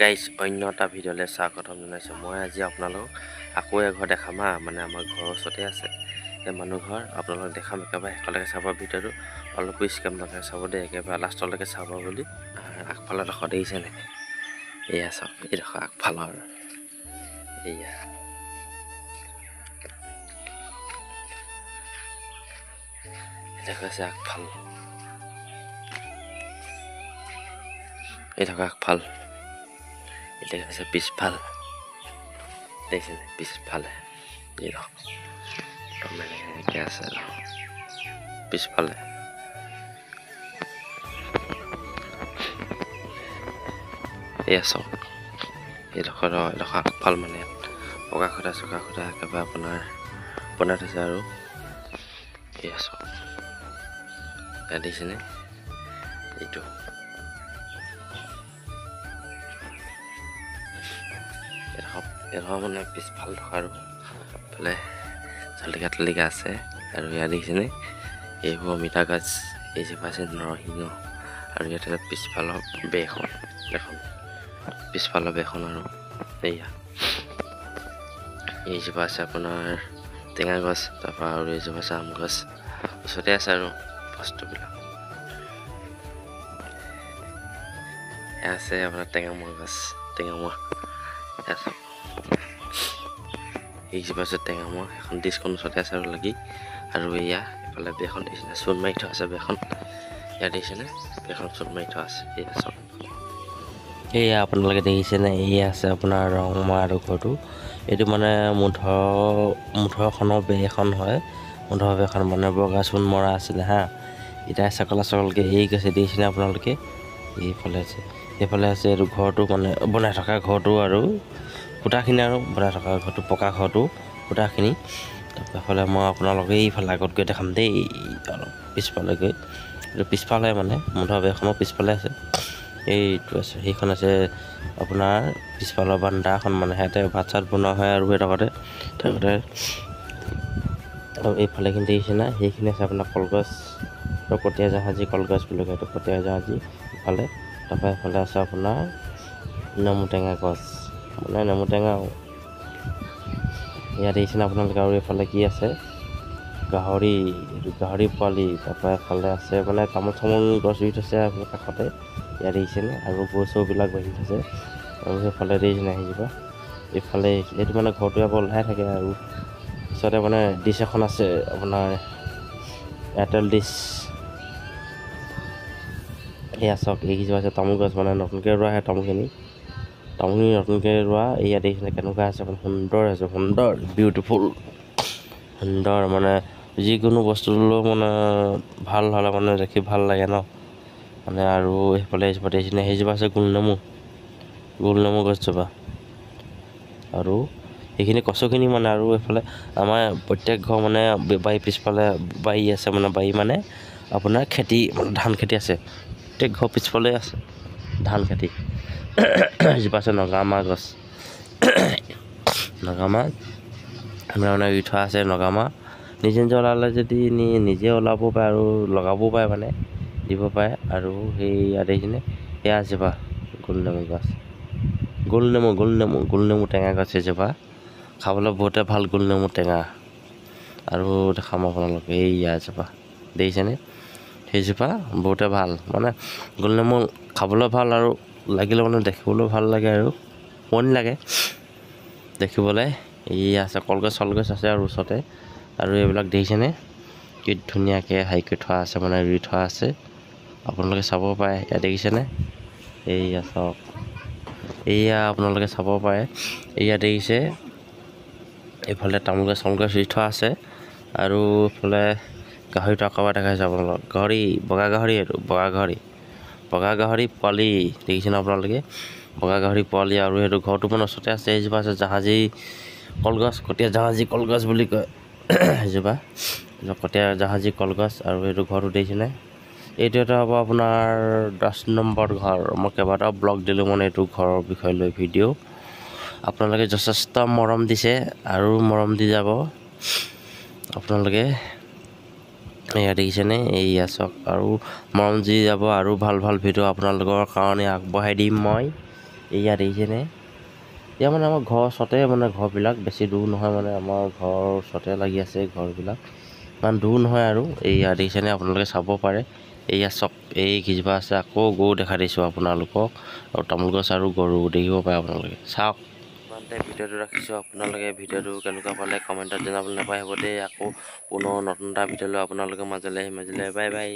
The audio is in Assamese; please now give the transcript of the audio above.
গাইজ অন্য এটা ভিডিঅ'লৈ স্বাগতম জনাইছোঁ। মই আজি আপোনালোকক আকৌ এঘৰ দেখাম হা, মানে আমাৰ ঘৰৰ ওচৰতে আছে এই মানুহ ঘৰ। আপোনালোকক দেখাম, একেবাৰে শেষলৈকে চাব ভিডিঅ'টো, অলপো স্কেম নকৰে চাব দেই, একেবাৰে লাষ্টলৈকে চাব বুলি। আগফালৰ ডোখৰ দেখিছেনে? এয়া চাওক, এইডোখৰ আগফালৰ এয়া এটা হৈছে আগফাল, এইডোখৰ আগফাল, এটা হৈছে পিছফাল, দেখিছেনে? পিছফালে এইডোখৰ এনেকৈ আছে আৰু পিছফালে এয়া চাওক, এইডোখৰ আগফাল, মানে পকা খুটা চকা খুটা একেবাৰে আপোনাৰ বনাই থৈছে আৰু এয়া চাওক, এয়া দেখিছেনে? এইটো এডোখৰ মানে পিছফাল ডোখৰ আৰু এইফালে জলকীয়া তলিকা আছে। আৰু ইয়াত দেখিছেনে? এইবোৰ অমিতা গাছ, এইজোপা আছে নৰসিংহ, আৰু ইয়াতে পিছফালৰ বেখন এখন, পিছফালৰ বেখন, আৰু এইজোপা আছে আপোনাৰ টেঙা গছ, তাৰপৰা আৰু এইজোপা আছে আম গছ। ওচৰতে আছে আৰু বস্তুবিলাক আছে আপোনাৰ টেঙামৰা গছ, টেঙামৰা এইজোপা আছে টেঙামৰা, এখন ডিচখন ওচৰতে আছে আৰু লাগি। আৰু এয়া এইফালে বেখন দেখিছেনে? চূণ মাৰি থোৱা আছে বেখন, ইয়াত দেখিছেনে? বেখন চূণ মাৰি থোৱা আছে। এয়া চব এয়া আপোনালোকে দেখিছেনে? এয়া আছে আপোনাৰ ৰংমৰা আৰু ঘৰটো। এইটো মানে মুঠৰখনৰ বে এখন হয়, মুঠৰ বেখন মানে বগা চূণ মৰা আছিলে হা। এতিয়া চকলকৈ এই গৈছে, দেখিছেনে আপোনালোকে? এইফালে আছে, সেইফালে আছে এইটো ঘৰটো, মানে বনাই থকা ঘৰটো আৰু খুটাখিনি, আৰু বনাই থকা ঘৰটো, পকা ঘৰটো খুটাখিনি। তাৰপৰা এইফালে মই আপোনালোকে এইফালে আগত গৈ দেখাম দেই, অলপ পিছফালে গৈ। এইটো পিছফালে মানে মুঠৰ বেখনৰ পিছফালে আছে, এইটো আছে, সেইখন আছে আপোনাৰ পিছফালৰ বান্দাখন, মানে সিহঁতে ভাত চাত বনোৱা হয় আৰু সেইডোখৰতে থাকোঁতে। আৰু এইফালেখিনি দেখিছেনে? সেইখিনি আছে আপোনাৰ কলগছ, কটীয়া জাহাজী কলগছ বুলি কয়, এইটো কটীয়া জাহাজী ইফালে। তাৰপৰা এইফালে আছে আপোনাৰ নেমু টেঙা গছ, মানে নেমু টেঙা। ইয়াত দেখিছেনে আপোনালোকে? আৰু এইফালে কি আছে? গাহৰি, গাহৰি পোৱালি। তাৰপৰা এফালে আছে মানে তামোল চামোল গছ ৰুই থৈছে কাষতে, ইয়াত দেখিছেনে? আৰু গৰু চৰুবিলাক বান্ধি থৈছে। আৰু সেইফালে দেখিছেনে? সেইজোপা এইফালে, এইটো মানে ঘৰটো আকৌ ওলাই থাকে। আৰু ওচৰতে মানে ডিছ এখন আছে আপোনাৰ এয়াৰটেল ডিছ। এয়া চাওক, এইকেইজোপা আছে তামোল গছ, মানে নতুনকৈ ৰোৱা সেই তামোলখিনি নতুনকৈ ৰোৱা। এয়া দেখিছেনে কেনেকুৱা আছে? মানে সুন্দৰ আছে, সুন্দৰ, বিউটিফুল, সুন্দৰ, মানে যিকোনো বস্তু ল'লেও মানে ভাল হ'লে মানে দেখি ভাল লাগে ন মানে। আৰু সেইফালে এইজোপা দেখিছেনে? সেইজোপা আছে গোল নেমু গছজোপা। আৰু সেইখিনি কচুখিনি মানে, আৰু এইফালে আমাৰ প্ৰত্যেক ঘৰ মানে বাৰী পিছফালে বাৰী আছে, মানে বাৰী মানে আপোনাৰ খেতি, ধান খেতি আছে, প্ৰত্যেক ঘৰ পিছফালে আছে ধান খেতি। এজোপা আছে নগামাহ গছ, নগামাহ মানে ৰুই থোৱা আছে। নগামাহ নিজে ওলালে যদি নিজে ওলাব পাৰে আৰু লগাবও পাৰে, মানে দিব পাৰে। আৰু সেই ইয়াত দেখিছেনে? এয়া এজোপা গোলনেমু গছ, গোলনেমু টেঙা গছ এজোপা, খাবলৈ বহুতে ভাল গোলনেমু টেঙা। আৰু দেখাম আপোনালোকে, এইয়া এজোপা দেখিছেনে? সেইজোপা বহুতে ভাল, মানে গোলনেমু খাবলৈ ভাল, আৰু লাগিলে মানে দেখিবলৈও ভাল লাগে, আৰু শুৱনি লাগে দেখিবলৈ। এয়া আছে কলগছ চলগছ আছে আৰু ওচৰতে। আৰু এইবিলাক দেখিছেনে? কি ধুনীয়াকৈ হেৰি কৰি থোৱা আছে, মানে ৰুই থোৱা আছে, আপোনালোকে চাব পাৰে। ইয়াত দেখিছেনে? এইয়া চাওক, এয়া আপোনালোকে চাব পাৰে। এয়া দেখিছে? এইফালে তামোল গছ চামোল গছ ৰুই থোৱা আছে। আৰু এইফালে গাহৰিটো আকবাৰ দেখাইছে আপোনালোকক, বগা গাহৰি, এইটো বগা গাহৰি পোৱালি, দেখিছেনে আপোনালোকে? বগা গাহৰি পোৱালি। আৰু সেইটো ঘৰটো মানে ওচৰতে আছে। এইজোপা আছে জাহাজী কলগছ, কটীয়া জাহাজী কলগছ বুলি কয় সেইজোপা, কটীয়া জাহাজী কলগছ। আৰু এইটো ঘৰটো দেখিছেনে? এইটো এটা হ'ব আপোনাৰ 10 নম্বৰ ঘৰ। মই কেইবাটাও ব্লগ দিলোঁ মানে এইটো ঘৰৰ বিষয়ে লৈ ভিডিঅ'। আপোনালোকে যথেষ্ট মৰম দিছে, আৰু মৰম দি যাব আপোনালোকে। এয়া দেখিছেনে? এইয়া চাওক, আৰু মৰম দি যাব, আৰু ভাল ভাল ভিডিঅ' আপোনালোকৰ কাৰণে আগবঢ়াই দিম মই। এইয়া দেখিছেনে? এতিয়া মানে আমাৰ ঘৰৰ ওচৰতে মানে ঘৰবিলাক বেছি দূৰ নহয়, মানে আমাৰ ঘৰৰ ওচৰতে লাগি আছে ঘৰবিলাক, ইমান দূৰ নহয় আৰু। এইয়া দেখিছেনে, আপোনালোকে চাব পাৰে। এইয়া চক এই কেইজোপা আছে, আকৌ গৰু দেখা দিছোঁ আপোনালোকক, আৰু তামোল গছ আৰু গৰু দেখিব পাৰে আপোনালোকে। চাওক, ইমানতে ভিডিঅ'টো ৰাখিছোঁ। আপোনালোকে ভিডিঅ'টো কেনেকুৱা পালে কমেণ্টত জনাবলৈ নাপাহৰিব দেই। আকৌ পুনৰ নতুন এটা ভিডিঅ' লৈ আপোনালোকৰ মাজলৈ আহিম। Bye bye.